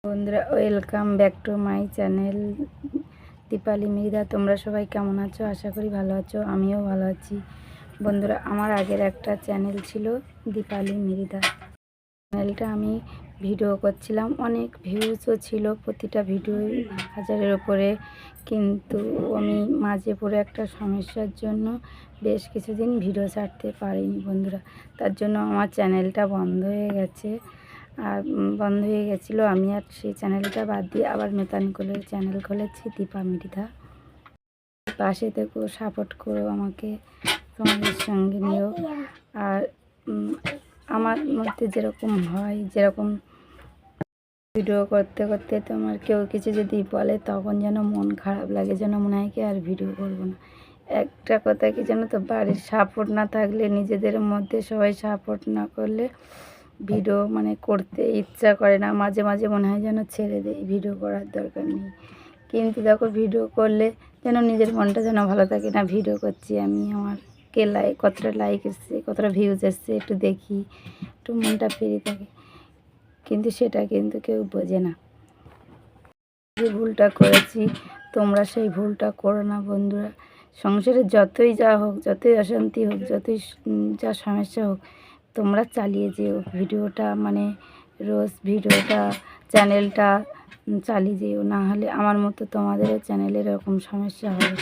বন্ধুরা, welcome back to my channel Dipali Mridha. তোমরা সবাই কেমন আছো? আশা করি ভালো আছো, আমিও ভালো আছি। বন্ধুরা, আমার আগের একটা চ্যানেল ছিল দীপালি মৃধা। চ্যানেলটা আমি ভিডিও করছিলাম, অনেক ভিউজও ছিল, প্রতিটা ভিডিও 1000-এর ওপরে। কিন্তু আমি মাঝে পড়ে একটা সমস্যার জন্য বেশ কিছুদিন ভিডিও ছাড়তে পারিনি বন্ধুরা। তার জন্য আমার চ্যানেলটা বন্ধ হয়ে গেছে। আর বন্ধ হয়ে গেছিলো, আমি আর সেই চ্যানেলটা বাদ দিয়ে আবার নতুন করে চ্যানেল খুলেছি দীপা মৃধা। পাশে থেকো, সাপোর্ট করো আমাকে, তোমাদের সঙ্গে নিও। আর আমার মধ্যে যেরকম হয়, যেরকম ভিডিও করতে করতে তোমার কেউ কিছু যদি বলে, তখন যেন মন খারাপ লাগে, যেন মনে হয় কি আর ভিডিও করবো না। একটা কথা কি জানো তো, বাড়ির সাপোর্ট না থাকলে, নিজেদের মধ্যে সবাই সাপোর্ট না করলে ভিডিও করতে ইচ্ছা করে না। মাঝে মাঝে মনে হয় যেন ছেড়ে দেয়, ভিডিও করার দরকার নেই। কিন্তু দেখো, ভিডিও করলে যেন নিজের মনটা যেন ভালো থাকে, না ভিডিও করছি আমি, আমার কে কতটা লাইক এসছে, কতটা ভিউজ এসছে, একটু দেখি, একটু মনটা ফ্রি থাকে। কিন্তু সেটা কিন্তু কেউ বোঝে না। যে ভুলটা করেছি, তোমরা সেই ভুলটা করো না বন্ধুরা। সংসারে যতই যা হোক, যতই অশান্তি হোক, যতই যা সমস্যা হোক, তোমরা চালিয়ে যেও ভিডিওটা, রোজ ভিডিওটা, চ্যানেলটা চালিয়ে যেও। না হলে আমার মতো তোমাদেরও চ্যানেলের এরকম সমস্যা হবে।